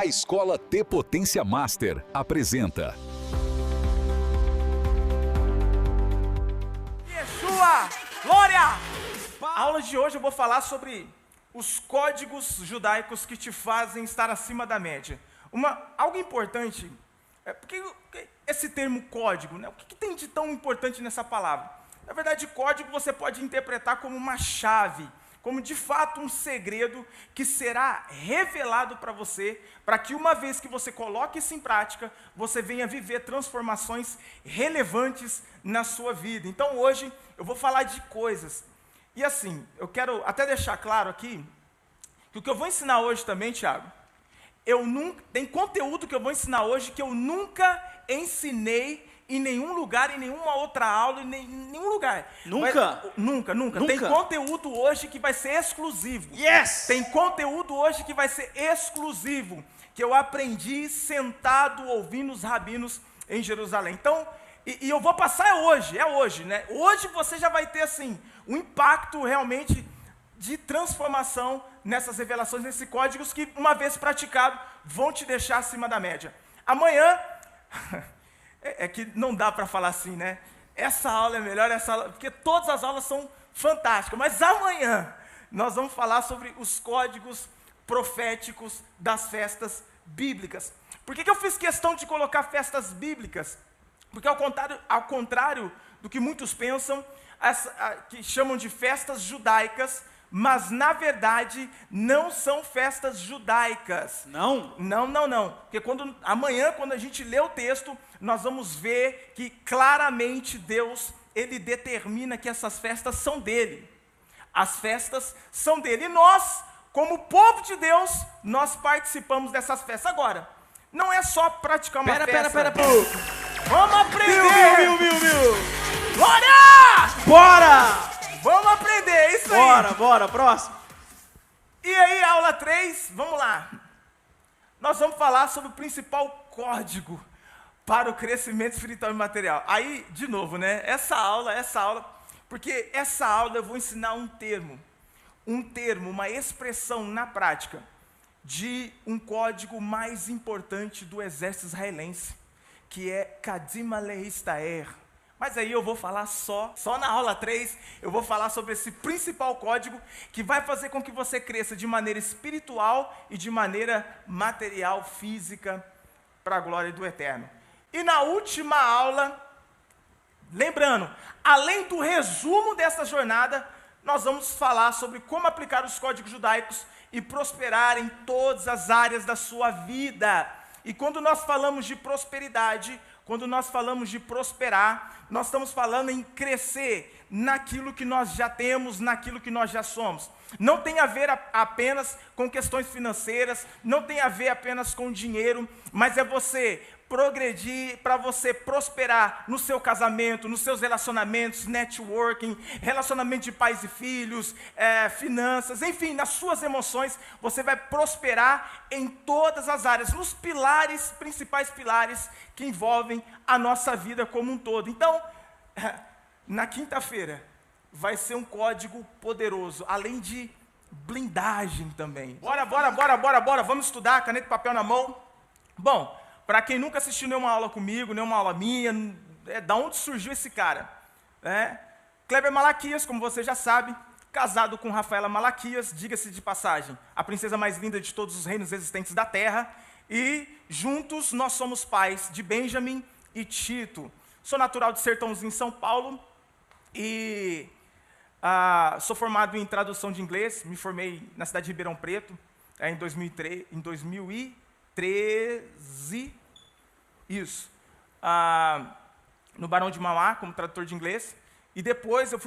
A Escola T Potência Master apresenta Yeshua, glória! A aula de hoje eu vou falar sobre os códigos judaicos que te fazem estar acima da média. Algo importante, porque esse termo código, né? O que tem de tão importante nessa palavra? Na verdade, código você pode interpretar como uma chave, como de fato um segredo que será revelado para você, para que uma vez que você coloque isso em prática, você venha viver transformações relevantes na sua vida. Então hoje eu vou falar de coisas. E assim, eu quero até deixar claro aqui, que o que eu vou ensinar hoje também, Thiago, tem conteúdo que eu vou ensinar hoje que eu nunca ensinei em nenhum lugar, em nenhuma outra aula, em nenhum lugar. Nunca? Nunca. Tem conteúdo hoje que vai ser exclusivo. Yes! Tem conteúdo hoje que vai ser exclusivo, que eu aprendi sentado ouvindo os rabinos em Jerusalém. Então, e eu vou passar é hoje, né? Hoje você já vai ter, assim, um impacto realmente de transformação nessas revelações, nesses códigos que, uma vez praticado, vão te deixar acima da média. Amanhã... É que não dá para falar assim, né? Essa aula é melhor, porque todas as aulas são fantásticas. Mas amanhã nós vamos falar sobre os códigos proféticos das festas bíblicas. Por que eu fiz questão de colocar festas bíblicas? Porque ao contrário do que muitos pensam, que chamam de festas judaicas, mas na verdade não são festas judaicas. Não? Não. Porque amanhã, quando a gente lê o texto, nós vamos ver que claramente Deus, Ele determina que essas festas são dele. As festas são dele. E nós, como povo de Deus, nós participamos dessas festas. Agora, não é só praticar uma festa. Pera. Vamos aprender! Mil. Glória! Bora! Vamos aprender, é isso aí. Bora, próximo. E aí, aula 3, vamos lá. Nós vamos falar sobre o principal código para o crescimento espiritual e material. Aí, de novo, né? Essa aula, porque essa aula eu vou ensinar um termo, uma expressão na prática de um código mais importante do exército israelense, que é Kadima Leistaer. Mas aí eu vou falar só na aula 3, eu vou falar sobre esse principal código que vai fazer com que você cresça de maneira espiritual e de maneira material, física, para a glória do Eterno. E na última aula, lembrando, além do resumo dessa jornada, nós vamos falar sobre como aplicar os códigos judaicos e prosperar em todas as áreas da sua vida. E quando nós falamos de prosperidade, quando nós falamos de prosperar, nós estamos falando em crescer naquilo que nós já temos, naquilo que nós já somos. Não tem a ver apenas com questões financeiras, não tem a ver apenas com dinheiro, mas é você progredir, para você prosperar no seu casamento, nos seus relacionamentos, networking, relacionamento de pais e filhos, finanças, enfim, nas suas emoções, você vai prosperar em todas as áreas, nos principais pilares que envolvem a nossa vida como um todo. Então, na quinta-feira, vai ser um código poderoso, além de blindagem também. Bora, vamos estudar, caneta e papel na mão. Bom, para quem nunca assistiu nenhuma aula comigo, nenhuma aula minha, da onde surgiu esse cara? Kleber Malaquias, como você já sabe, casado com Rafaela Malaquias, diga-se de passagem, a princesa mais linda de todos os reinos existentes da terra, e juntos nós somos pais de Benjamin e Tito. Sou natural de Sertãozinho, São Paulo, e sou formado em tradução de inglês, me formei na cidade de Ribeirão Preto, em 2013, isso, no Barão de Mauá, como tradutor de inglês, e depois eu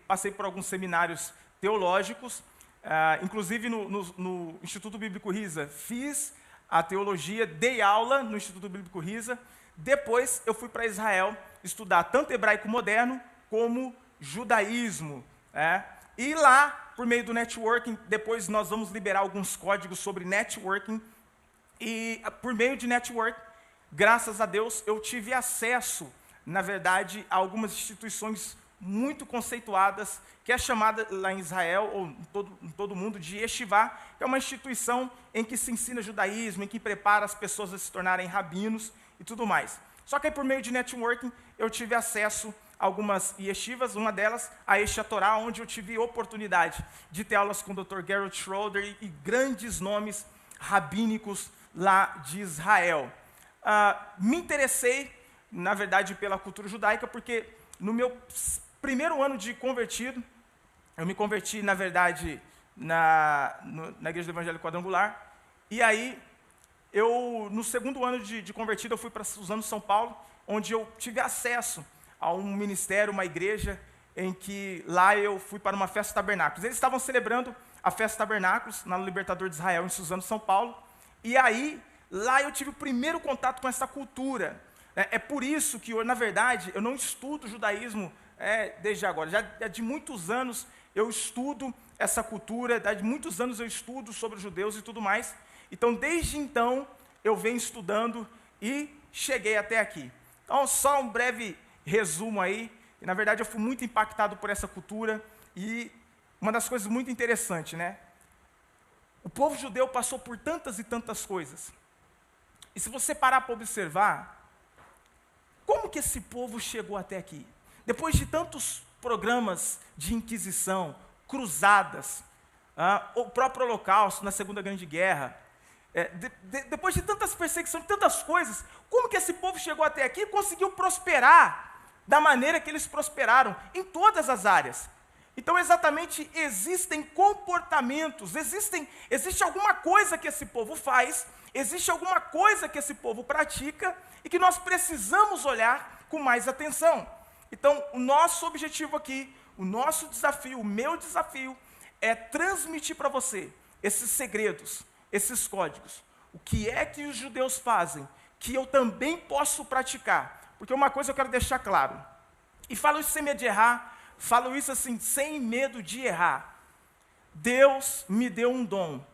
passei por alguns seminários teológicos, inclusive no Instituto Bíblico Risa, fiz a teologia, dei aula no Instituto Bíblico Risa, depois eu fui para Israel estudar tanto hebraico moderno como judaísmo, e lá, por meio do networking, depois nós vamos liberar alguns códigos sobre networking, e por meio de network, graças a Deus, eu tive acesso, na verdade, a algumas instituições muito conceituadas, que é chamada lá em Israel, ou em todo o mundo, de Yeshivá, que é uma instituição em que se ensina judaísmo, em que prepara as pessoas a se tornarem rabinos e tudo mais. Só que aí, por meio de networking, eu tive acesso a algumas yeshivas, uma delas, a Aish HaTorah, onde eu tive oportunidade de ter aulas com o Dr. Gerald Schroeder e grandes nomes rabínicos lá de Israel. Me interessei, na verdade, pela cultura judaica, porque no meu primeiro ano de convertido, eu me converti, na verdade, na Igreja do Evangelho Quadrangular, e aí, no segundo ano de convertido, eu fui para Suzano, São Paulo, onde eu tive acesso a um ministério, uma igreja, em que lá eu fui para uma festa tabernáculos. Eles estavam celebrando a festa tabernáculos, na Libertador de Israel, em Suzano, São Paulo, e aí, lá eu tive o primeiro contato com essa cultura. É por isso que, na verdade, eu não estudo judaísmo desde agora. Já de muitos anos eu estudo essa cultura, de muitos anos eu estudo sobre os judeus e tudo mais. Então, desde então, eu venho estudando e cheguei até aqui. Então, só um breve resumo aí. E, na verdade, eu fui muito impactado por essa cultura. E uma das coisas muito interessantes, né? O povo judeu passou por tantas e tantas coisas. E se você parar para observar, como que esse povo chegou até aqui? Depois de tantos programas de inquisição, cruzadas, o próprio Holocausto na Segunda Grande Guerra, depois de tantas perseguições, tantas coisas, como que esse povo chegou até aqui e conseguiu prosperar da maneira que eles prosperaram em todas as áreas? Então, exatamente, existem comportamentos, existe alguma coisa que esse povo faz, existe alguma coisa que esse povo pratica e que nós precisamos olhar com mais atenção. Então, o nosso objetivo aqui, o nosso desafio, o meu desafio, é transmitir para você esses segredos, esses códigos. O que é que os judeus fazem, que eu também posso praticar? Porque uma coisa eu quero deixar claro, e falo isso sem medo de errar, falo isso assim, sem medo de errar. Deus me deu um dom,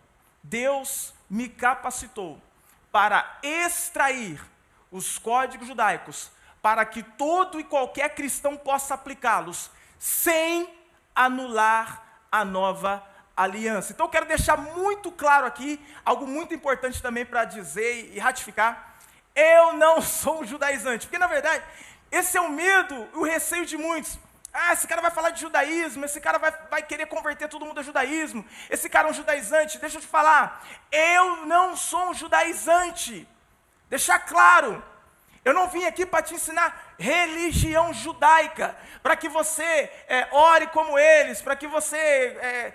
Deus me capacitou para extrair os códigos judaicos, para que todo e qualquer cristão possa aplicá-los, sem anular a nova aliança. Então eu quero deixar muito claro aqui, algo muito importante também para dizer e ratificar, eu não sou um judaizante, porque na verdade, esse é o medo, o receio de muitos. Esse cara vai falar de judaísmo, esse cara vai querer converter todo mundo a judaísmo, esse cara é um judaizante. Deixa eu te falar, eu não sou um judaizante. Deixar claro, eu não vim aqui para te ensinar religião judaica, para que você ore como eles, para que você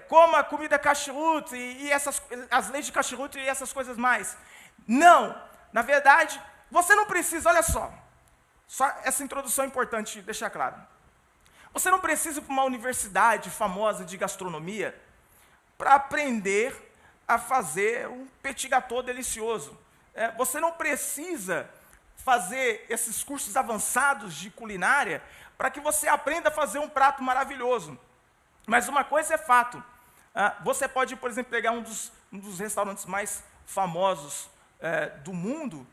coma comida kashrut e as leis de kashrut e essas coisas mais. Não, na verdade, você não precisa, olha só essa introdução é importante deixar claro. Você não precisa ir para uma universidade famosa de gastronomia para aprender a fazer um petit gâteau delicioso. Você não precisa fazer esses cursos avançados de culinária para que você aprenda a fazer um prato maravilhoso. Mas uma coisa é fato. Você pode, por exemplo, pegar um dos restaurantes mais famosos do mundo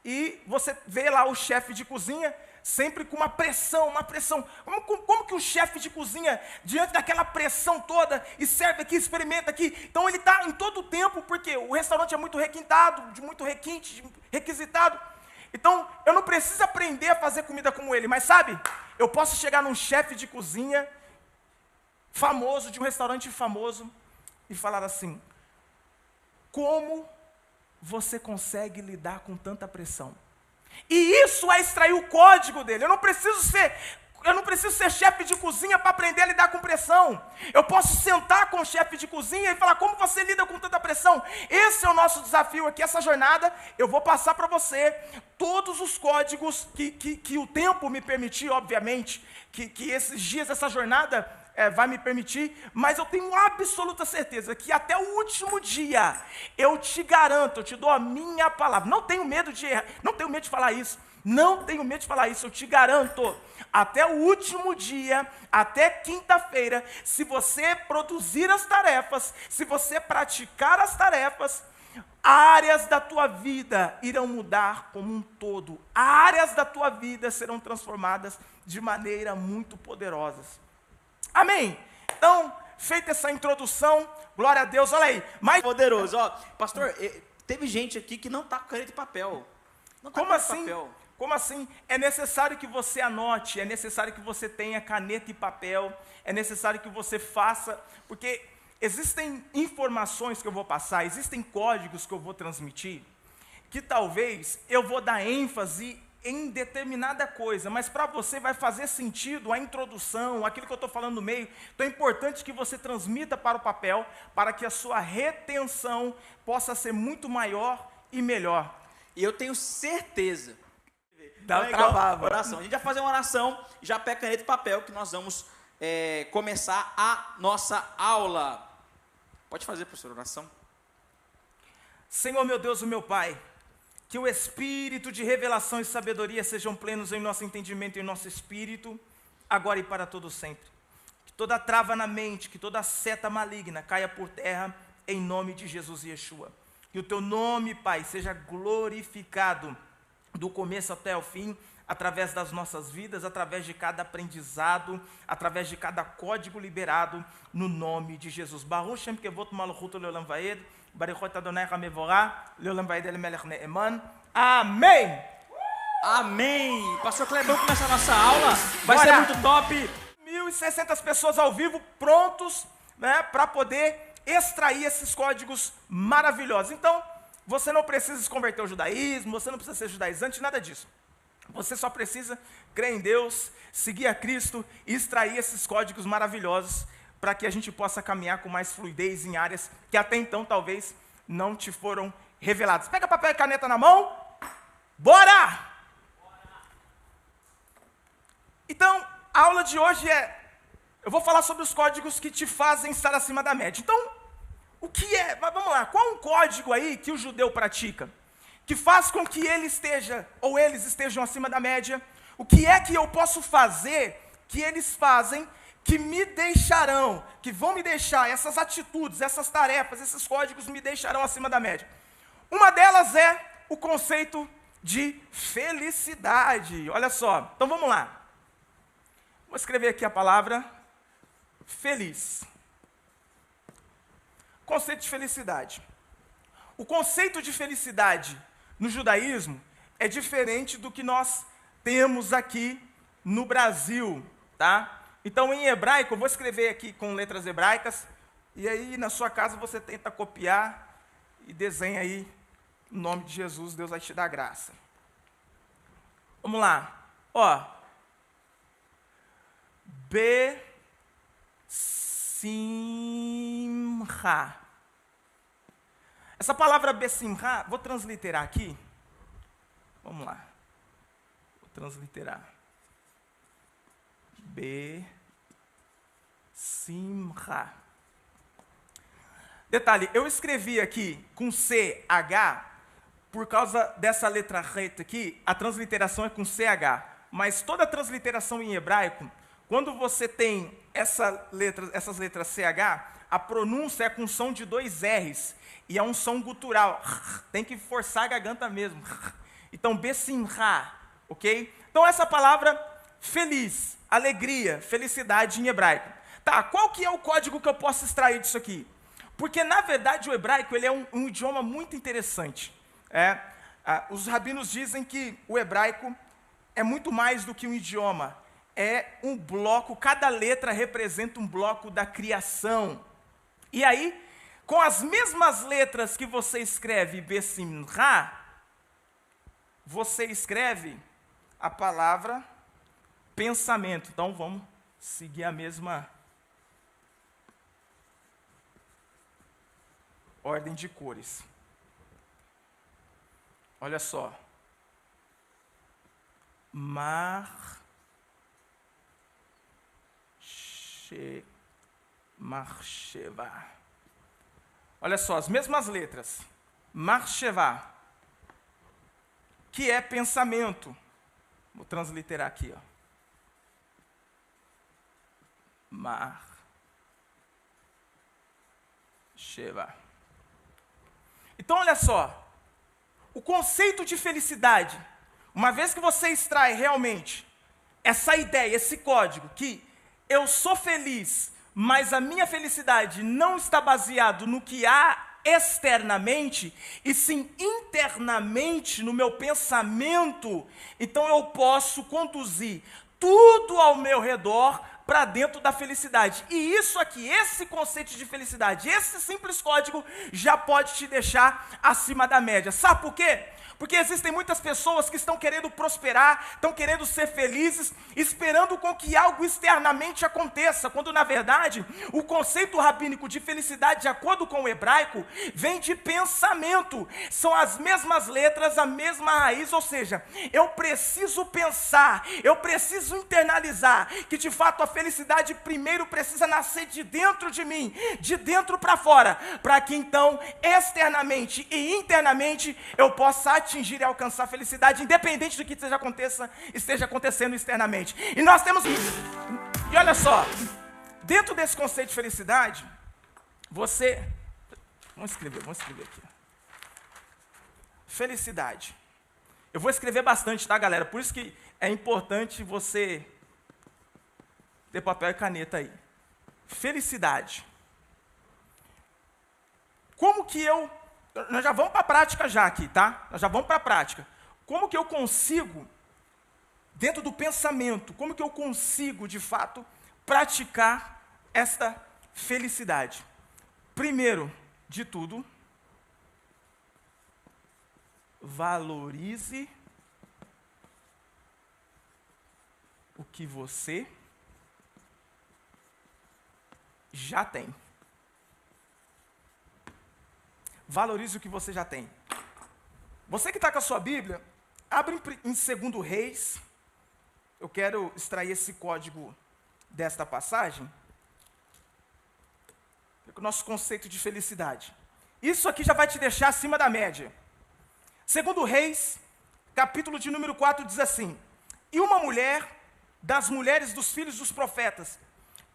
e você vê lá o chefe de cozinha sempre com uma pressão. Como que o chefe de cozinha, diante daquela pressão toda, e serve aqui, experimenta aqui, então ele está em todo o tempo, porque o restaurante é muito requintado, de muito requinte, requisitado. Então, eu não preciso aprender a fazer comida como ele, mas sabe, eu posso chegar num chefe de cozinha famoso, de um restaurante famoso, e falar assim, como você consegue lidar com tanta pressão? E isso é extrair o código dele. Eu não preciso ser chefe de cozinha para aprender a lidar com pressão. Eu posso sentar com o chefe de cozinha e falar como você lida com tanta pressão. Esse é o nosso desafio aqui, essa jornada. Eu vou passar para você todos os códigos que o tempo me permitir, obviamente, que esses dias, essa jornada vai me permitir, mas eu tenho absoluta certeza que até o último dia, eu te garanto, eu te dou a minha palavra, não tenho medo de errar, não tenho medo de falar isso, eu te garanto, até o último dia, até quinta-feira, se você produzir as tarefas, se você praticar as tarefas, áreas da tua vida irão mudar como um todo. Áreas da tua vida serão transformadas de maneira muito poderosa. Amém? Então, feita essa introdução, glória a Deus, olha aí. Mais Poderoso. Ó, pastor, teve gente aqui que não tá com caneta e papel. Não tá com Como caneta e assim? papel. Como assim? É necessário que você anote, é necessário que você tenha caneta e papel, é necessário que você faça, porque existem informações que eu vou passar, existem códigos que eu vou transmitir, que talvez eu vou dar ênfase em determinada coisa, mas para você vai fazer sentido a introdução, aquilo que eu estou falando no meio. Então é importante que você transmita para o papel, para que a sua retenção possa ser muito maior e melhor. E eu tenho certeza. Dá Não é igual travava. oração. A gente vai fazer uma oração, já pega caneta e papel, que nós vamos começar a nossa aula. Pode fazer, professor, oração. Senhor, meu Deus, o meu Pai, que o espírito de revelação e sabedoria sejam plenos em nosso entendimento e em nosso espírito, agora e para todo sempre. Que toda trava na mente, que toda seta maligna caia por terra, em nome de Jesus e Yeshua. Que o teu nome, Pai, seja glorificado do começo até o fim, através das nossas vidas, através de cada aprendizado, através de cada código liberado, no nome de Jesus. Baruch Shem Kevot Malchut Leolam Vaed, Barichot Adonai Hamevorah, Leolam Vaed El Melech Neeman. Amém! Amém! Pastor Clebão começa a nossa aula, vai Bora. ser muito top. 1.600 pessoas ao vivo, prontos, né, para poder extrair esses códigos maravilhosos. Então, você não precisa se converter ao judaísmo, você não precisa ser judaizante, nada disso. Você só precisa crer em Deus, seguir a Cristo e extrair esses códigos maravilhosos para que a gente possa caminhar com mais fluidez em áreas que até então talvez não te foram reveladas. Pega papel e caneta na mão. Bora! Então, a aula de hoje eu vou falar sobre os códigos que te fazem estar acima da média. Então, o que é? Vamos lá, qual é um código aí que o judeu pratica? Que faz com que ele esteja, ou eles estejam acima da média? O que é que eu posso fazer, que eles fazem, que me deixarão, que vão me deixar, essas atitudes, essas tarefas, esses códigos me deixarão acima da média? Uma delas é o conceito de felicidade. Olha só, então vamos lá. Vou escrever aqui a palavra feliz. Conceito de felicidade. O conceito de felicidade no judaísmo é diferente do que nós temos aqui no Brasil, tá? Então, em hebraico, eu vou escrever aqui com letras hebraicas, e aí na sua casa você tenta copiar e desenha aí o nome de Jesus, Deus vai te dar graça. Vamos lá. Ó. Besimcha. Essa palavra besimcha, vou transliterar aqui. Vamos lá. Vou transliterar. Besimcha. Detalhe, eu escrevi aqui com CH, por causa dessa letra reta aqui, a transliteração é com CH. Mas toda transliteração em hebraico, quando você tem essas letras CH, a pronúncia é com som de 2 R's. E é um som gutural. Tem que forçar a garganta mesmo. Então, besimcha, ok? Então, essa palavra feliz, alegria, felicidade em hebraico. Tá, qual que é o código que eu posso extrair disso aqui? Porque, na verdade, o hebraico ele é um idioma muito interessante. Os rabinos dizem que o hebraico é muito mais do que um idioma. É um bloco, cada letra representa um bloco da criação. E aí, com as mesmas letras que você escreve besimcha, você escreve a palavra pensamento. Então, vamos seguir a mesma ordem de cores. Olha só. Marcheva. Olha só, as mesmas letras. Marcheva, que é pensamento. Vou transliterar aqui, ó. Marcheva. Então, olha só, o conceito de felicidade, uma vez que você extrai realmente essa ideia, esse código, que eu sou feliz, mas a minha felicidade não está baseado no que há externamente, e sim internamente no meu pensamento, então eu posso conduzir tudo ao meu redor para dentro da felicidade. E isso aqui, esse conceito de felicidade, esse simples código já pode te deixar acima da média. Sabe por quê? Porque existem muitas pessoas que estão querendo prosperar, estão querendo ser felizes, esperando com que algo externamente aconteça, quando na verdade o conceito rabínico de felicidade, de acordo com o hebraico, vem de pensamento. São as mesmas letras, a mesma raiz, ou seja, eu preciso pensar, eu preciso internalizar que de fato a felicidade primeiro precisa nascer de dentro de mim, de dentro para fora, para que então externamente e internamente eu possa atingir e alcançar a felicidade, independente do que esteja acontecendo externamente. E nós temos... E olha só, dentro desse conceito de felicidade, você... Vamos escrever aqui. Felicidade. Eu vou escrever bastante, tá, galera? Por isso que é importante você ter papel e caneta aí. Felicidade. Como que eu... Nós já vamos para a prática já aqui, tá? Nós já vamos para a prática. Como que eu consigo, dentro do pensamento, como que eu consigo, de fato, praticar esta felicidade? Primeiro de tudo, valorize o que você já tem. Valorize o que você já tem. Você que está com a sua Bíblia, abre em 2 Reis. Eu quero extrair esse código desta passagem. O nosso conceito de felicidade. Isso aqui já vai te deixar acima da média. 2 Reis, capítulo de número 4, diz assim: E uma mulher, das mulheres dos filhos dos profetas,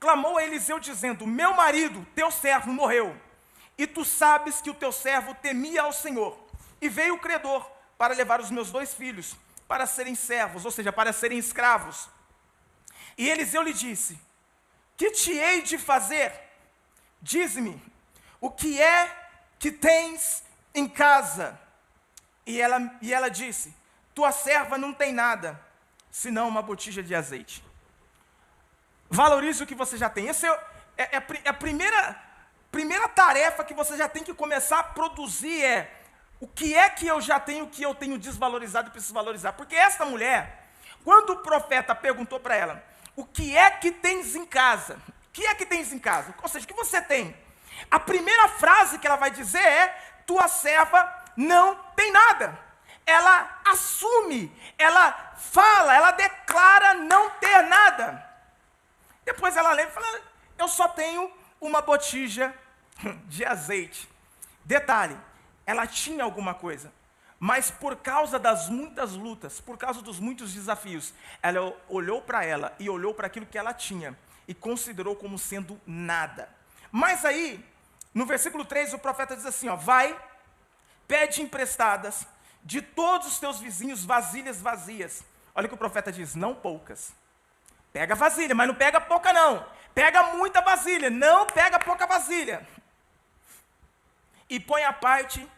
clamou a Eliseu dizendo: Meu marido, teu servo, morreu. E tu sabes que o teu servo temia ao Senhor. E veio o credor para levar os meus 2 filhos para serem servos, ou seja, para serem escravos. E Eliseu lhe disse: Que te hei de fazer? Diz-me, o que é que tens em casa? E ela disse: Tua serva não tem nada, senão uma botija de azeite. Valorize o que você já tem. Essa é a primeira tarefa que você já tem que começar a produzir é: o que é que eu já tenho que eu tenho desvalorizado e preciso valorizar? Porque esta mulher, quando o profeta perguntou para ela: o que é que tens em casa? O que é que tens em casa? Ou seja, o que você tem? A primeira frase que ela vai dizer é: tua serva não tem nada. Ela assume, ela fala, ela declara não ter nada. Depois ela lembra e fala: eu só tenho uma botija de azeite. Detalhe, ela tinha alguma coisa, mas por causa das muitas lutas, por causa dos muitos desafios, ela olhou para ela e olhou para aquilo que ela tinha e considerou como sendo nada. Mas aí, no versículo 3, o profeta diz assim, ó: vai, pede emprestadas de todos os teus vizinhos vasilhas vazias. Olha o que o profeta diz: não poucas. Pega vasilha, mas não pega pouca não. Pega muita vasilha, não pega pouca vasilha. E põe à parte,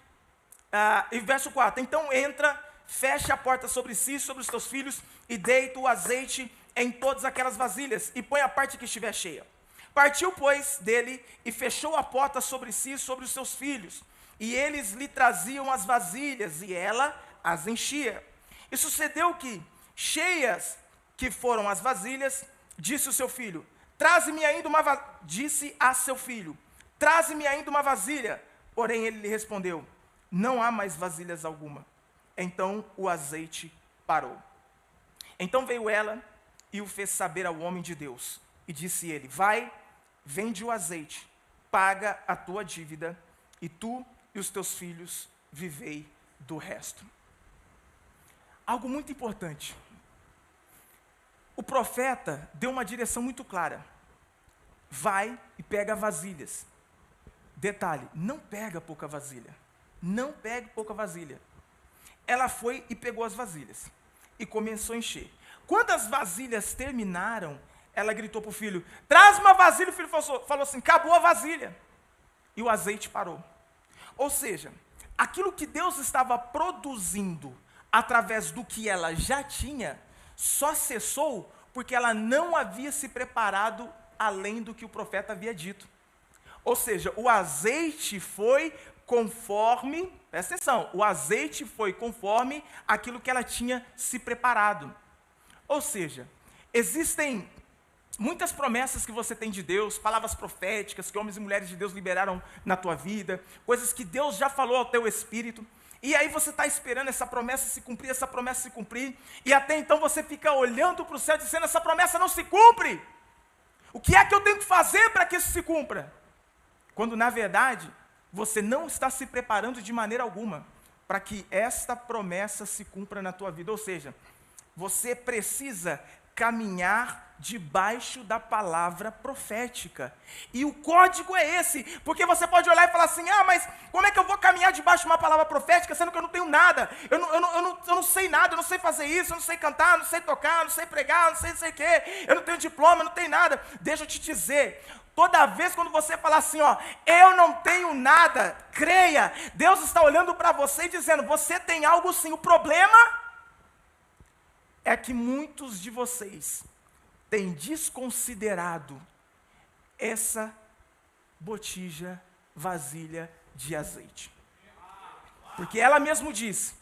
e verso 4, então entra, fecha a porta sobre si e sobre os teus filhos, e deita o azeite em todas aquelas vasilhas, e põe a parte que estiver cheia. Partiu, pois, dele, e fechou a porta sobre si e sobre os seus filhos, e eles lhe traziam as vasilhas, e ela as enchia. E sucedeu que, cheias que foram as vasilhas, disse o seu filho: traze-me ainda uma vasilha. Disse a seu filho: traze-me ainda uma vasilha. Porém ele lhe respondeu: não há mais vasilhas alguma. Então o azeite parou. Então veio ela e o fez saber ao homem de Deus. E disse ele: vai, vende o azeite, paga a tua dívida, e tu e os teus filhos vivei do resto. Algo muito importante. O profeta deu uma direção muito clara. Vai e pega vasilhas. Detalhe, não pega pouca vasilha. não pegue pouca vasilha. Ela foi e pegou as vasilhas e começou a encher. Quando as vasilhas terminaram, ela gritou para o filho, traz uma vasilha. O filho falou assim, acabou a vasilha. E o azeite parou. Ou seja, aquilo que Deus estava produzindo através do que ela já tinha, só cessou porque ela não havia se preparado além do que o profeta havia dito. Ou seja, o azeite foi conforme, presta atenção, o azeite foi conforme aquilo que ela tinha se preparado. Ou seja, existem muitas promessas que você tem de Deus, palavras proféticas que homens e mulheres de Deus liberaram na tua vida, coisas que Deus já falou ao teu espírito, e aí você está esperando essa promessa se cumprir, essa promessa se cumprir, e até então você fica olhando para o céu dizendo, essa promessa não se cumpre. O que é que eu tenho que fazer para que isso se cumpra? Quando na verdade, você não está se preparando de maneira alguma para que esta promessa se cumpra na tua vida. Ou seja, você precisa caminhar debaixo da palavra profética. E o código é esse, porque você pode olhar e falar assim, mas como é que eu vou caminhar debaixo de uma palavra profética, sendo que eu não tenho nada, eu não sei nada, eu não sei fazer isso, eu não sei cantar, eu não sei tocar, eu não sei pregar, eu não sei o quê, eu não tenho diploma, eu não tenho nada. Deixa eu te dizer, toda vez quando você falar assim, eu não tenho nada, creia, Deus está olhando para você e dizendo, você tem algo sim. O problema é que muitos de vocês têm desconsiderado essa botija, vasilha de azeite. Porque ela mesmo diz,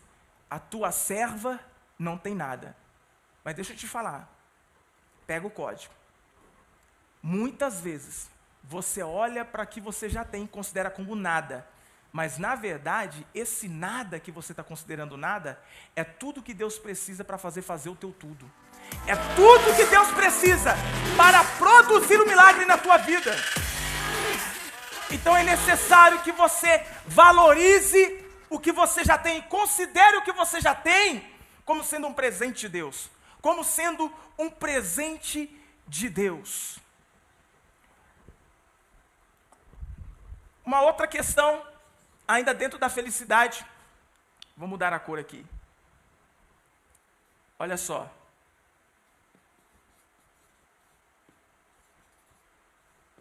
a tua serva não tem nada. Mas deixa eu te falar, pega o código. Muitas vezes, você olha para o que você já tem e considera como nada. Mas, na verdade, esse nada que você está considerando nada, é tudo que Deus precisa para fazer o teu tudo. É tudo que Deus precisa para produzir um milagre na tua vida. Então é necessário que você valorize o que você já tem, considere o que você já tem como sendo um presente de Deus. Como sendo um presente de Deus. Uma outra questão, ainda dentro da felicidade, vou mudar a cor aqui. Olha só.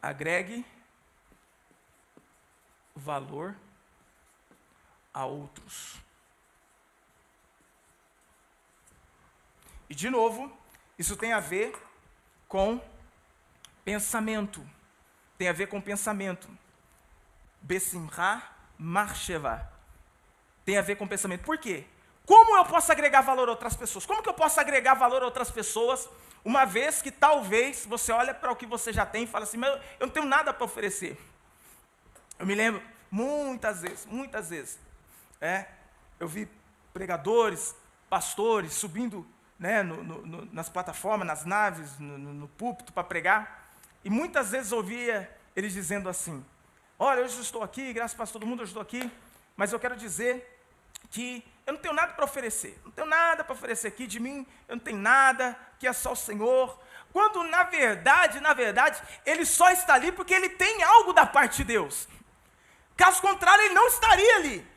Agregue valor a outros. E de novo, isso tem a ver com pensamento. Tem a ver com pensamento. Besimcha marsheva. Tem a ver com pensamento. Por quê? Como eu posso agregar valor a outras pessoas? Como que eu posso agregar valor a outras pessoas, uma vez que talvez você olha para o que você já tem e fala assim, mas eu não tenho nada para oferecer. Eu me lembro, muitas vezes, eu vi pregadores, pastores, subindo nas plataformas, nas naves, no púlpito para pregar, e muitas vezes ouvia eles dizendo assim, olha, hoje eu estou aqui, graças a todo mundo, eu estou aqui, mas eu quero dizer que eu não tenho nada para oferecer. Não tenho nada para oferecer aqui de mim, eu não tenho nada, que é só o Senhor. Quando, na verdade, ele só está ali porque ele tem algo da parte de Deus. Caso contrário, ele não estaria ali.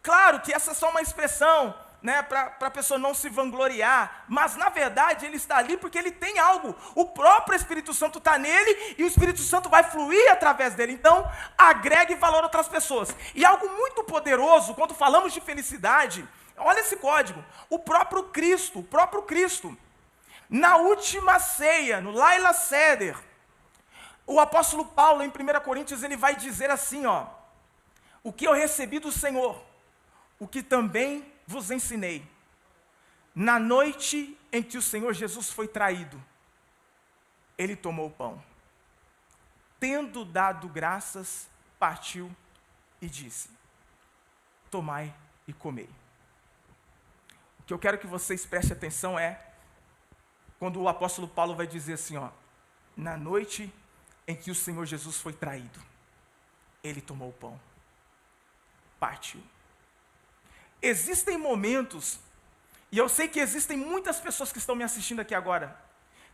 Claro que essa é só uma expressão, para a pessoa não se vangloriar, mas na verdade ele está ali porque ele tem algo, o próprio Espírito Santo está nele e o Espírito Santo vai fluir através dele. Então agregue valor a outras pessoas. E algo muito poderoso quando falamos de felicidade, olha esse código, o próprio Cristo, na última ceia, no Laila Seder, o apóstolo Paulo em 1 Coríntios ele vai dizer assim, o que eu recebi do Senhor, o que também vos ensinei. Na noite em que o Senhor Jesus foi traído, ele tomou o pão. Tendo dado graças, partiu e disse, tomai e comei. O que eu quero que vocês prestem atenção é, quando o apóstolo Paulo vai dizer assim, na noite em que o Senhor Jesus foi traído, ele tomou o pão, partiu. Existem momentos, e eu sei que existem muitas pessoas que estão me assistindo aqui agora,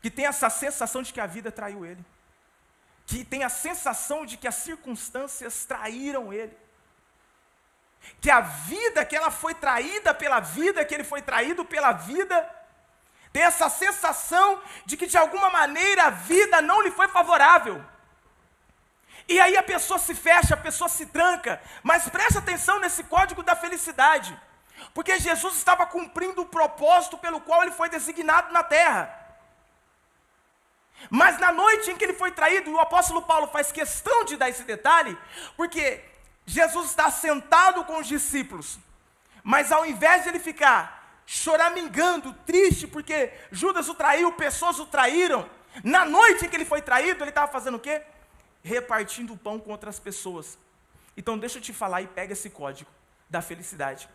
que têm essa sensação de que a vida traiu ele, que tem a sensação de que as circunstâncias traíram ele. que a vida, que ela foi traída pela vida, que ele foi traído pela vida, tem essa sensação de que de alguma maneira a vida não lhe foi favorável. E aí a pessoa se fecha, a pessoa se tranca, mas preste atenção nesse código da felicidade, porque Jesus estava cumprindo o propósito pelo qual ele foi designado na terra. Mas na noite em que ele foi traído, e o apóstolo Paulo faz questão de dar esse detalhe, porque Jesus está sentado com os discípulos, mas ao invés de ele ficar choramingando, triste, porque Judas o traiu, pessoas o traíram, na noite em que ele foi traído, ele estava fazendo o quê? Repartindo o pão com outras pessoas. Então deixa eu te falar e pega esse código da felicidade.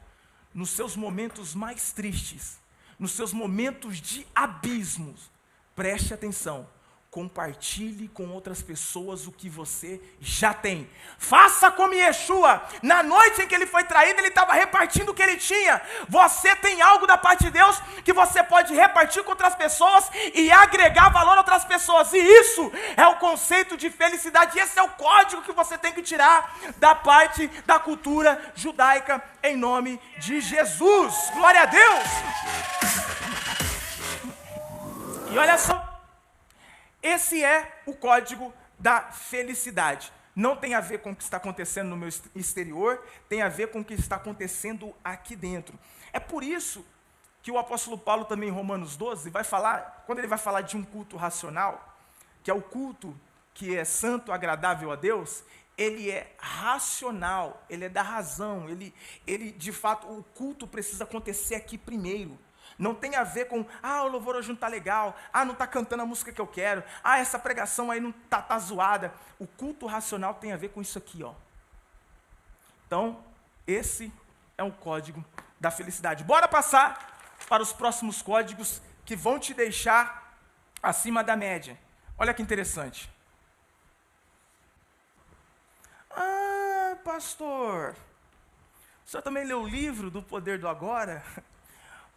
Nos seus momentos mais tristes, nos seus momentos de abismos, preste atenção. Compartilhe com outras pessoas o que você já tem. Faça como Yeshua. Na noite em que ele foi traído, ele estava repartindo o que ele tinha. Você tem algo da parte de Deus que você pode repartir com outras pessoas e agregar valor a outras pessoas. E isso é o conceito de felicidade. Esse é o código que você tem que tirar da parte da cultura judaica em nome de Jesus. Glória a Deus! E olha só. Esse é o código da felicidade. Não tem a ver com o que está acontecendo no meu exterior, tem a ver com o que está acontecendo aqui dentro. É por isso que o apóstolo Paulo também em Romanos 12 vai falar, quando ele vai falar de um culto racional, que é o culto que é santo, agradável a Deus, ele é racional, ele é da razão, ele de fato, o culto precisa acontecer aqui primeiro. Não tem a ver com, o louvor hoje não está legal, não está cantando a música que eu quero, essa pregação aí não tá zoada. O culto racional tem a ver com isso aqui, ó. Então, esse é um código da felicidade. Bora passar para os próximos códigos que vão te deixar acima da média. Olha que interessante. Pastor, o senhor também leu o livro do Poder do Agora?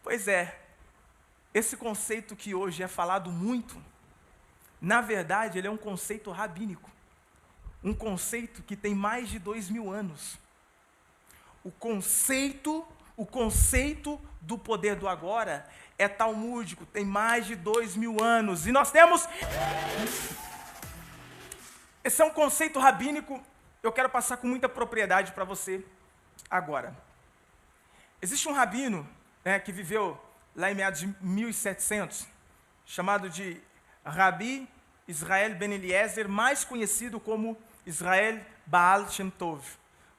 Pois é, esse conceito que hoje é falado muito, na verdade ele é um conceito rabínico, um conceito que tem mais de 2000 anos. O conceito do poder do agora é talmúdico, tem mais de 2000 anos, e nós temos, esse é um conceito rabínico, eu quero passar com muita propriedade para você agora. Existe um rabino que viveu lá em meados de 1700, chamado de Rabi Israel Ben Eliezer, mais conhecido como Israel Baal Shem Tov.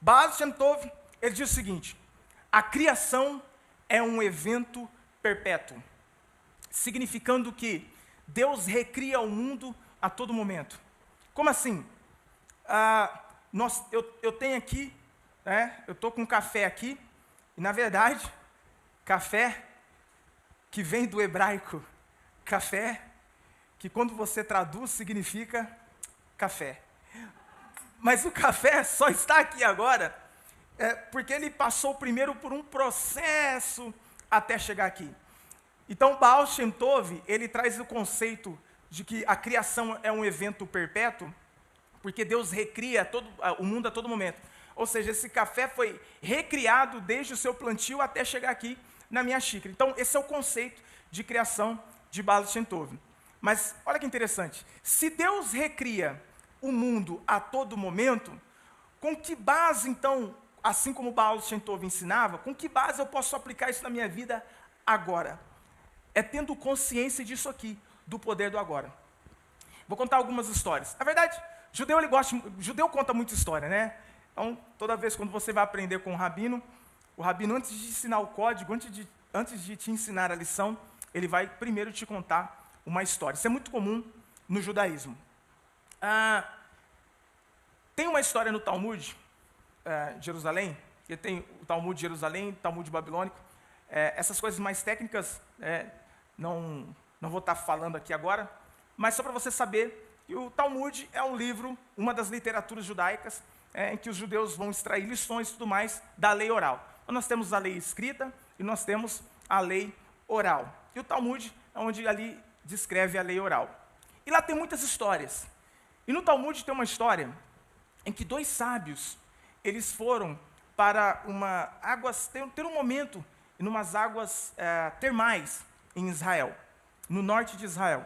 Baal Shem Tov, ele diz o seguinte: a criação é um evento perpétuo, significando que Deus recria o mundo a todo momento. Como assim? Eu tenho aqui, eu estou com um café aqui, e na verdade, café, que vem do hebraico, café, que quando você traduz significa café. Mas o café só está aqui agora, porque ele passou primeiro por um processo até chegar aqui. Então, Baal Shem Tov, ele traz o conceito de que a criação é um evento perpétuo, porque Deus recria o mundo a todo momento. Ou seja, esse café foi recriado desde o seu plantio até chegar aqui na minha xícara. Então, esse é o conceito de criação de Baal Shem Tov. Mas, olha que interessante, se Deus recria o mundo a todo momento, com que base, então, assim como Baal Shem Tov ensinava, com que base eu posso aplicar isso na minha vida agora? É tendo consciência disso aqui, do poder do agora. Vou contar algumas histórias. Na verdade, judeu conta muita história, né? Então, toda vez quando você vai aprender com o rabino, antes de ensinar o código, antes de te ensinar a lição, ele vai primeiro te contar uma história. Isso é muito comum no judaísmo. Tem uma história no Talmud de Jerusalém, que tem o Talmud de Jerusalém, o Talmud babilônico. Essas coisas mais técnicas, não vou estar falando aqui agora, mas só para você saber que o Talmud é um livro, uma das literaturas judaicas, em que os judeus vão extrair lições e tudo mais da lei oral. Então, nós temos a lei escrita e nós temos a lei oral. E o Talmud é onde ali descreve a lei oral. E lá tem muitas histórias. E no Talmud tem uma história em que dois sábios, eles foram para ter um momento em umas águas termais em Israel, no norte de Israel.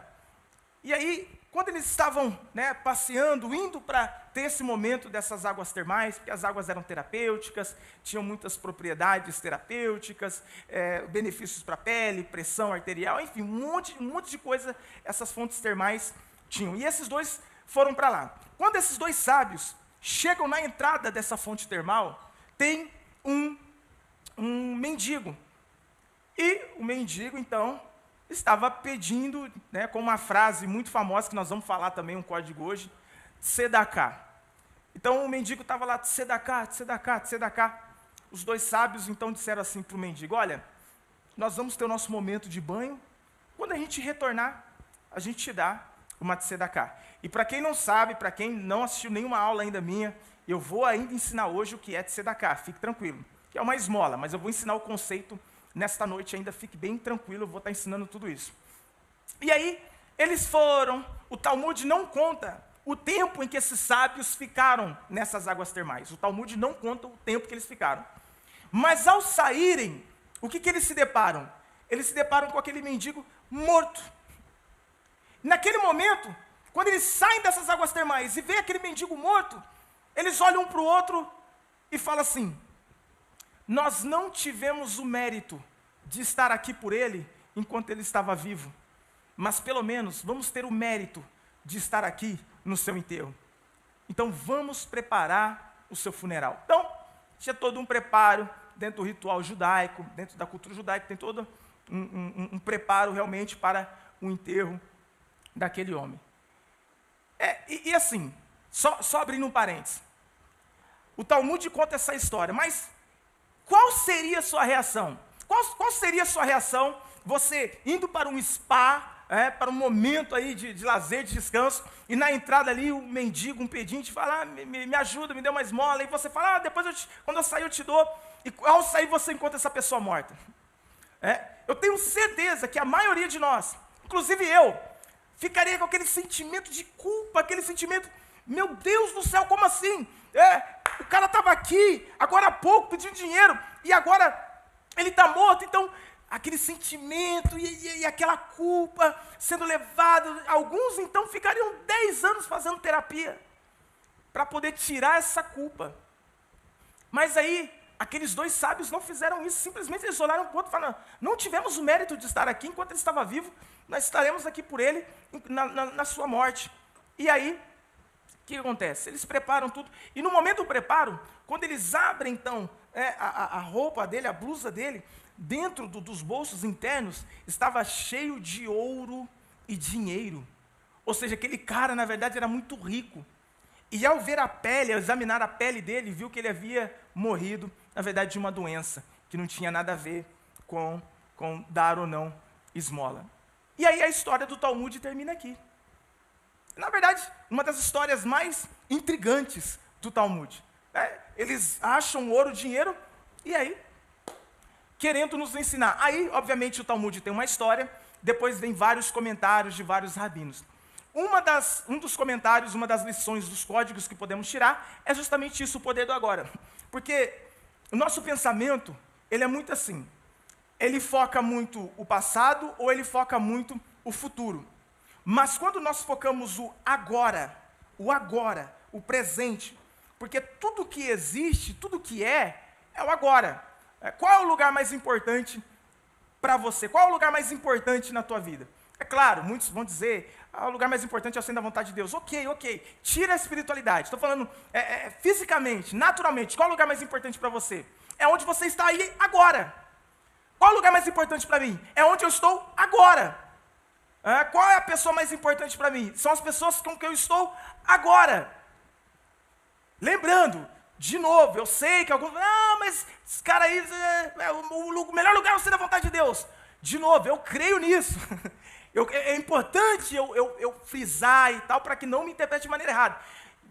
E aí, quando eles estavam, né, passeando, indo para ter esse momento dessas águas termais, porque as águas eram terapêuticas, tinham muitas propriedades terapêuticas, benefícios para a pele, pressão arterial, enfim, um monte de coisa essas fontes termais tinham. E esses dois foram para lá. Quando esses dois sábios chegam na entrada dessa fonte termal, tem um mendigo. E o mendigo, então, estava pedindo, né, com uma frase muito famosa, que nós vamos falar também, um código hoje, tzedaká. Então o mendigo estava lá, tzedaká, tzedaká, tzedaká. Os dois sábios então disseram assim para o mendigo: olha, nós vamos ter o nosso momento de banho, quando a gente retornar, a gente te dá uma tzedaká. E para quem não sabe, para quem não assistiu nenhuma aula ainda minha, eu vou ainda ensinar hoje o que é tzedaká, fique tranquilo, que é uma esmola, mas eu vou ensinar o conceito nesta noite ainda, fique bem tranquilo, eu vou estar ensinando tudo isso. E aí, eles foram, o Talmud não conta o tempo em que esses sábios ficaram nessas águas termais. O Talmud não conta o tempo que eles ficaram. Mas ao saírem, o que eles se deparam? Eles se deparam com aquele mendigo morto. Naquele momento, quando eles saem dessas águas termais e veem aquele mendigo morto, eles olham um para o outro e falam assim: nós não tivemos o mérito de estar aqui por ele enquanto ele estava vivo, mas pelo menos vamos ter o mérito de estar aqui no seu enterro. Então vamos preparar o seu funeral. Então, tinha todo um preparo dentro do ritual judaico, dentro da cultura judaica, tem todo um preparo realmente para o enterro daquele homem. E assim, só abrindo um parênteses, o Talmud conta essa história, mas qual seria a sua reação? Qual seria a sua reação, você indo para um spa, para um momento aí de lazer, de descanso, e na entrada ali o mendigo, um pedinte, fala: me ajuda, me dê uma esmola, e você fala: depois quando eu sair eu te dou, e ao sair você encontra essa pessoa morta. Eu tenho certeza que a maioria de nós, inclusive eu, ficaria com aquele sentimento de culpa, aquele sentimento: meu Deus do céu, como assim? O cara estava aqui, agora há pouco, pedindo dinheiro, e agora ele está morto. Então, aquele sentimento e aquela culpa sendo levado. Alguns, então, ficariam 10 anos fazendo terapia para poder tirar essa culpa. Mas aí, aqueles dois sábios não fizeram isso, simplesmente eles olharam para o outro e falaram: não tivemos o mérito de estar aqui enquanto ele estava vivo, nós estaremos aqui por ele na sua morte. E aí, o que acontece? Eles preparam tudo, e no momento do preparo, quando eles abrem então a roupa dele, a blusa dele, dentro dos bolsos internos, estava cheio de ouro e dinheiro. Ou seja, aquele cara, na verdade, era muito rico. E ao ver a pele, ao examinar a pele dele, viu que ele havia morrido, na verdade, de uma doença, que não tinha nada a ver com dar ou não esmola. E aí a história do Talmud termina aqui. Na verdade, uma das histórias mais intrigantes do Talmud. Eles acham ouro, dinheiro, e aí, querendo nos ensinar. Aí, obviamente, o Talmud tem uma história, depois vem vários comentários de vários rabinos. Um dos comentários, uma das lições dos códigos que podemos tirar, é justamente isso, o poder do agora. Porque o nosso pensamento, ele é muito assim. Ele foca muito o passado ou ele foca muito o futuro. Mas quando nós focamos o agora, o presente, porque tudo que existe, tudo que é o agora. Qual é o lugar mais importante para você? Qual é o lugar mais importante na tua vida? É claro, muitos vão dizer: o lugar mais importante é o centro da vontade de Deus. Ok. Tira a espiritualidade. Estou falando fisicamente, naturalmente. Qual é o lugar mais importante para você? É onde você está aí agora. Qual é o lugar mais importante para mim? É onde eu estou agora. Qual é a pessoa mais importante para mim? São as pessoas com quem eu estou agora. Lembrando, de novo, eu sei que alguns... mas esse cara aí, o melhor lugar é o centro da vontade de Deus. De novo, eu creio nisso. É importante eu frisar e tal, para que não me interprete de maneira errada.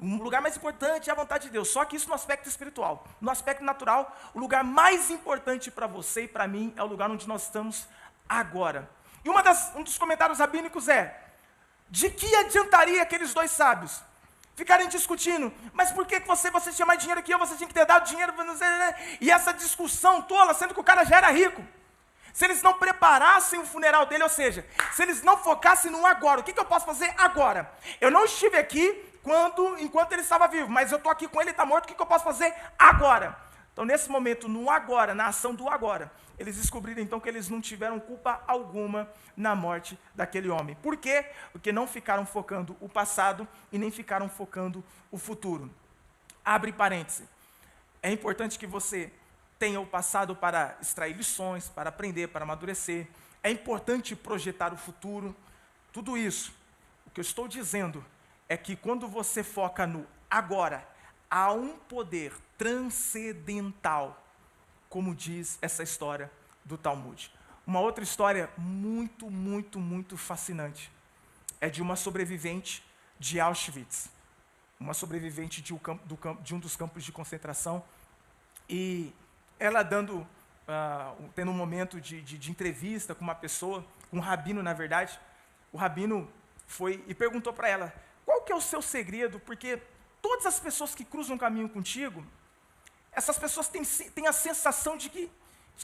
O lugar mais importante é a vontade de Deus, só que isso no aspecto espiritual. No aspecto natural, o lugar mais importante para você e para mim é o lugar onde nós estamos agora. E um dos comentários rabínicos é: de que adiantaria aqueles dois sábios ficarem discutindo. Mas por que você tinha mais dinheiro que eu? Você tinha que ter dado dinheiro. E essa discussão tola, sendo que o cara já era rico. Se eles não preparassem o funeral dele, ou seja, se eles não focassem no agora, o que eu posso fazer agora? Eu não estive aqui enquanto ele estava vivo, mas eu estou aqui com ele, ele está morto, o que eu posso fazer agora? Então, nesse momento, no agora, na ação do agora, eles descobriram então que eles não tiveram culpa alguma na morte daquele homem. Por quê? Porque não ficaram focando o passado e nem ficaram focando o futuro. Abre parêntese. É importante que você tenha o passado para extrair lições, para aprender, para amadurecer. É importante projetar o futuro. Tudo isso. O que eu estou dizendo é que quando você foca no agora, há um poder transcendental, como diz essa história do Talmud. Uma outra história muito, muito, muito fascinante é de uma sobrevivente de Auschwitz, uma sobrevivente de um dos campos de concentração, e ela tendo um momento de entrevista com uma pessoa, com um rabino, na verdade. O rabino foi e perguntou para ela, qual que é o seu segredo? Porque todas as pessoas que cruzam o caminho contigo, essas pessoas têm a sensação de que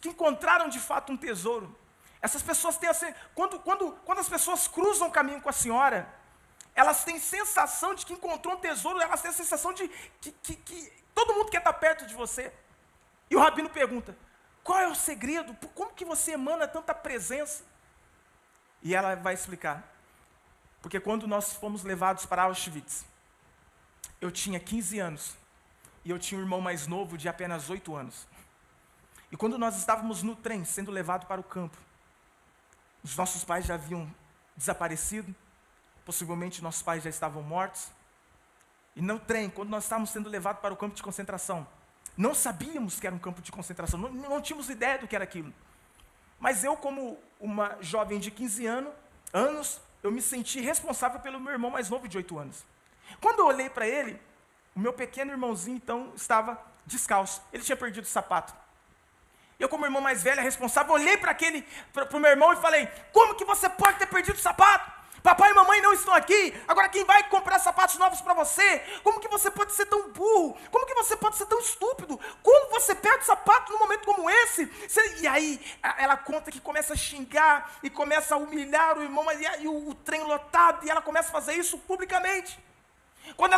encontraram de fato um tesouro. Essas pessoas têm quando as pessoas cruzam o caminho com a senhora, elas têm sensação de que encontrou um tesouro, elas têm a sensação de que todo mundo quer estar perto de você. E o rabino pergunta, qual é o segredo? Como que você emana tanta presença? E ela vai explicar. Porque quando nós fomos levados para Auschwitz, eu tinha 15 anos. E eu tinha um irmão mais novo de apenas 8 anos. E quando nós estávamos no trem, sendo levado para o campo, os nossos pais já haviam desaparecido. Possivelmente nossos pais já estavam mortos. E no trem, quando nós estávamos sendo levados para o campo de concentração, não sabíamos que era um campo de concentração, não tínhamos ideia do que era aquilo. Mas eu, como uma jovem de 15 anos, eu me senti responsável pelo meu irmão mais novo de 8 anos. Quando eu olhei para ele, o meu pequeno irmãozinho, então, estava descalço. Ele tinha perdido o sapato. Eu, como irmão mais velho, responsável, olhei para o meu irmão e falei, como que você pode ter perdido o sapato? Papai e mamãe não estão aqui, agora quem vai comprar sapatos novos para você? Como que você pode ser tão burro? Como que você pode ser tão estúpido? Como você perde o sapato num momento como esse? E aí ela conta que começa a xingar e começa a humilhar o irmão, e o trem lotado, e ela começa a fazer isso publicamente. Quando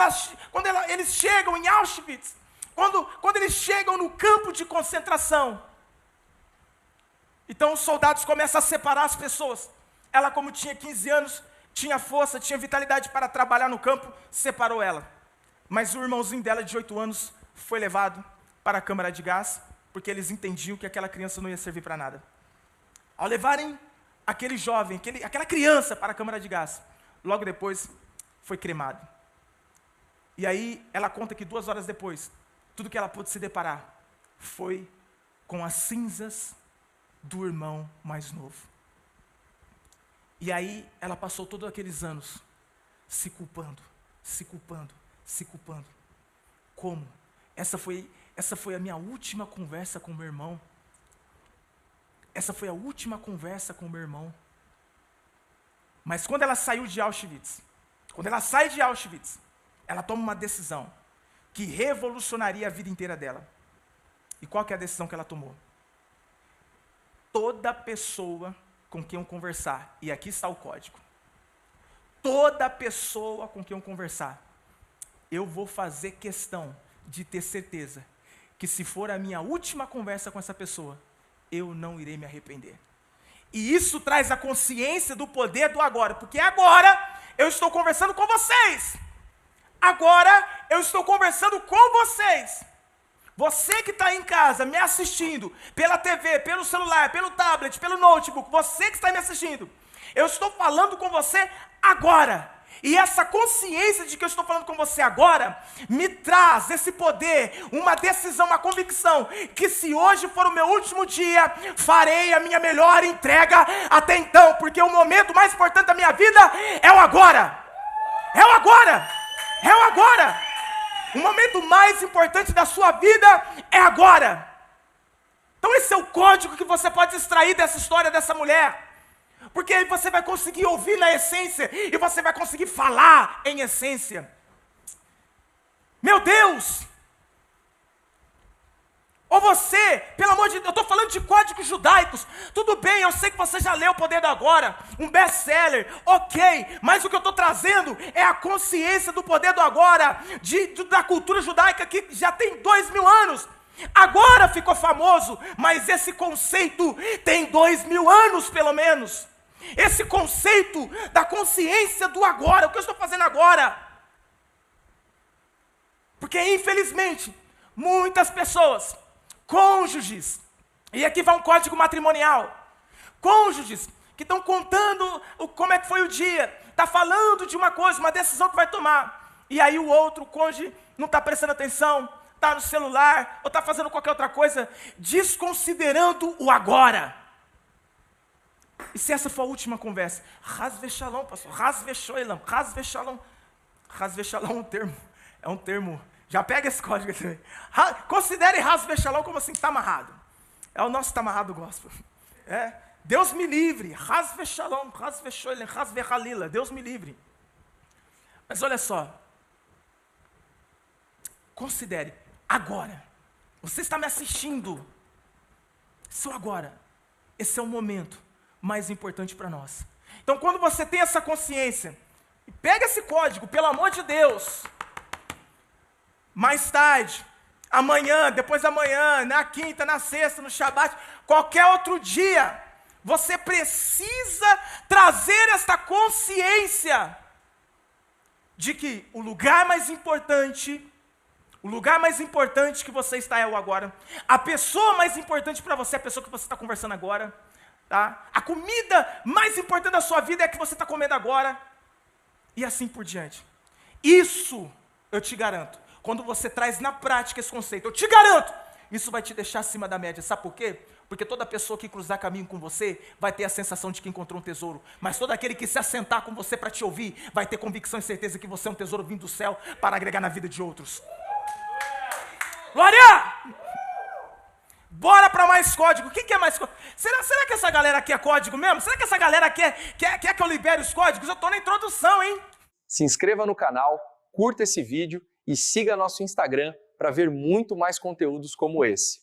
eles chegam em Auschwitz, quando eles chegam no campo de concentração, então os soldados começam a separar as pessoas. Ela, como tinha 15 anos, tinha força, tinha vitalidade para trabalhar no campo, separou ela. Mas o irmãozinho dela, de 8 anos, foi levado para a câmara de gás, porque eles entendiam que aquela criança não ia servir para nada. Ao levarem aquele jovem, aquela criança para a câmara de gás, logo depois foi cremado. E aí ela conta que 2 horas depois, tudo que ela pôde se deparar foi com as cinzas do irmão mais novo. E aí ela passou todos aqueles anos se culpando. Como? Essa foi a minha última conversa com meu irmão. Essa foi a última conversa com meu irmão. Mas quando ela saiu de Auschwitz, ela toma uma decisão que revolucionaria a vida inteira dela. E qual que é a decisão que ela tomou? Toda pessoa com quem eu conversar, e aqui está o código, toda pessoa com quem eu conversar, eu vou fazer questão de ter certeza que se for a minha última conversa com essa pessoa, eu não irei me arrepender. E isso traz a consciência do poder do agora, porque agora eu estou conversando com vocês. Agora eu estou conversando com vocês. Você que está em casa me assistindo, pela TV, pelo celular, pelo tablet, pelo notebook, você que está me assistindo, eu estou falando com você agora. E essa consciência de que eu estou falando com você agora, me traz esse poder, uma decisão, uma convicção, que se hoje for o meu último dia, farei a minha melhor entrega até então, porque o momento mais importante da minha vida é o agora. É o agora. É o agora. O momento mais importante da sua vida é agora. Então esse é o código que você pode extrair dessa história dessa mulher. Porque aí você vai conseguir ouvir na essência e você vai conseguir falar em essência. Meu Deus! Ou você, pelo amor de Deus, eu estou falando de códigos judaicos. Tudo bem, eu sei que você já leu O Poder do Agora, um best-seller, ok. Mas o que eu estou trazendo é a consciência do poder do agora, da cultura judaica que já tem 2000 anos. Agora ficou famoso, mas esse conceito tem 2000 anos pelo menos. Esse conceito da consciência do agora, o que eu estou fazendo agora? Porque infelizmente, muitas pessoas, cônjuges, e aqui vai um código matrimonial, cônjuges que estão contando como é que foi o dia, está falando de uma coisa, uma decisão que vai tomar, e aí o outro, o cônjuge, não está prestando atenção, está no celular, ou está fazendo qualquer outra coisa, desconsiderando o agora. E se essa for a última conversa? Haz v'shalom, pastor, haz v'shoelam, haz v'shalom. Haz v'shalom é um termo, já pega esse código aqui também. Considere haz v'shalom como assim, está amarrado. É o nosso está amarrado gospel. Deus me livre, haz v'shalom, haz v'shoelam, haz v'halila, Deus me livre. Mas olha só, considere, agora, você está me assistindo, isso agora, esse é o momento mais importante para nós. Então, quando você tem essa consciência, pega esse código, pelo amor de Deus, mais tarde, amanhã, depois da manhã, na quinta, na sexta, no Shabat, qualquer outro dia, você precisa trazer esta consciência de que o lugar mais importante que você está é o agora. A pessoa mais importante para você é a pessoa que você está conversando agora. Tá? A comida mais importante da sua vida é a que você está comendo agora. E assim por diante. Isso, eu te garanto, quando você traz na prática esse conceito, eu te garanto, isso vai te deixar acima da média. Sabe por quê? Porque toda pessoa que cruzar caminho com você vai ter a sensação de que encontrou um tesouro. Mas todo aquele que se assentar com você para te ouvir, vai ter convicção e certeza que você é um tesouro vindo do céu para agregar na vida de outros. Glória! Bora para mais código. O que é mais código? Será que essa galera aqui é código mesmo? Será que essa galera quer que eu libere os códigos? Eu estou na introdução, hein? Se inscreva no canal, curta esse vídeo e siga nosso Instagram para ver muito mais conteúdos como esse.